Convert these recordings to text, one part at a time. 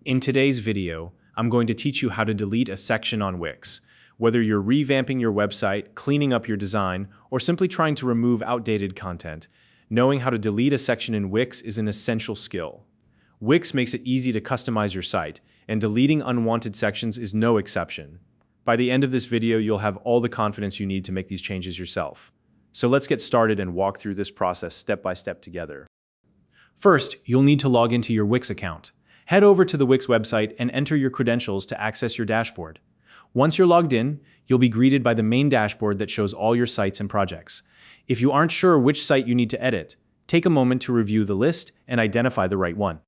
In today's video, I'm going to teach you how to delete a section on Wix. Whether you're revamping your website, cleaning up your design, or simply trying to remove outdated content, knowing how to delete a section in Wix is an essential skill. Wix makes it easy to customize your site, and deleting unwanted sections is no exception. By the end of this video, you'll have all the confidence you need to make these changes yourself. So let's get started and walk through this process step by step together. First, you'll need to log into your Wix account. Head over to the Wix website and enter your credentials to access your dashboard. Once you're logged in, you'll be greeted by the main dashboard that shows all your sites and projects. If you aren't sure which site you need to edit, take a moment to review the list and identify the right one.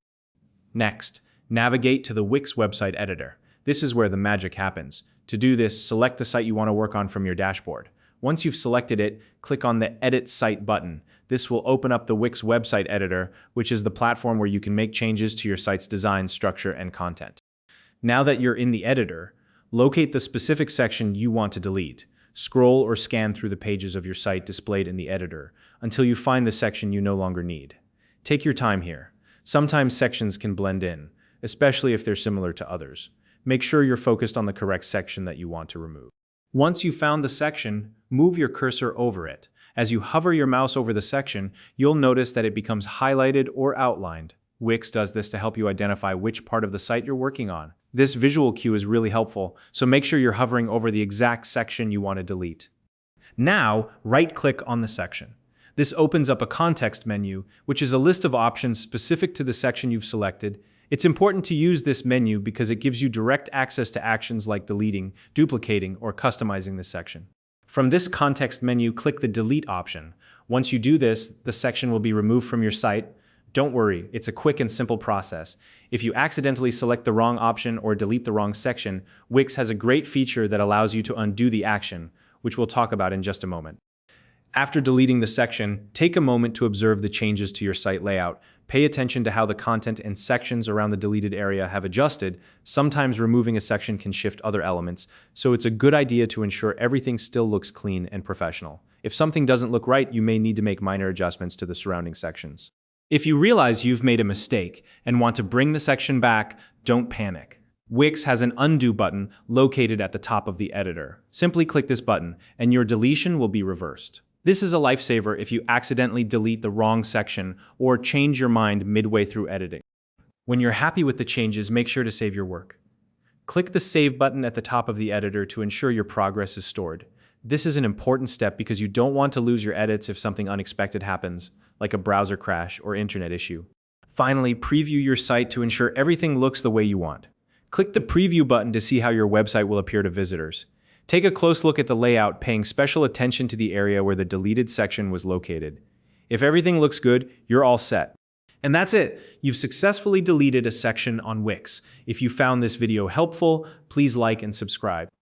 Next, navigate to the Wix website editor. This is where the magic happens. To do this, select the site you want to work on from your dashboard. Once you've selected it, click on the Edit Site button. This will open up the Wix website editor, which is the platform where you can make changes to your site's design, structure, and content. Now that you're in the editor, locate the specific section you want to delete. Scroll or scan through the pages of your site displayed in the editor until you find the section you no longer need. Take your time here. Sometimes sections can blend in, especially if they're similar to others. Make sure you're focused on the correct section that you want to remove. Once you've found the section, move your cursor over it. As you hover your mouse over the section, you'll notice that it becomes highlighted or outlined. Wix does this to help you identify which part of the site you're working on. This visual cue is really helpful, so make sure you're hovering over the exact section you want to delete. Now, right-click on the section. This opens up a context menu, which is a list of options specific to the section you've selected. It's important to use this menu because it gives you direct access to actions like deleting, duplicating, or customizing the section. From this context menu, click the Delete option. Once you do this, the section will be removed from your site. Don't worry, it's a quick and simple process. If you accidentally select the wrong option or delete the wrong section, Wix has a great feature that allows you to undo the action, which we'll talk about in just a moment. After deleting the section, take a moment to observe the changes to your site layout. Pay attention to how the content and sections around the deleted area have adjusted. Sometimes removing a section can shift other elements, so it's a good idea to ensure everything still looks clean and professional. If something doesn't look right, you may need to make minor adjustments to the surrounding sections. If you realize you've made a mistake and want to bring the section back, don't panic. Wix has an undo button located at the top of the editor. Simply click this button, and your deletion will be reversed. This is a lifesaver if you accidentally delete the wrong section or change your mind midway through editing. When you're happy with the changes, make sure to save your work. Click the Save button at the top of the editor to ensure your progress is stored. This is an important step because you don't want to lose your edits if something unexpected happens, like a browser crash or internet issue. Finally, preview your site to ensure everything looks the way you want. Click the Preview button to see how your website will appear to visitors. Take a close look at the layout, paying special attention to the area where the deleted section was located. If everything looks good, you're all set. And that's it. You've successfully deleted a section on Wix. If you found this video helpful, please like and subscribe.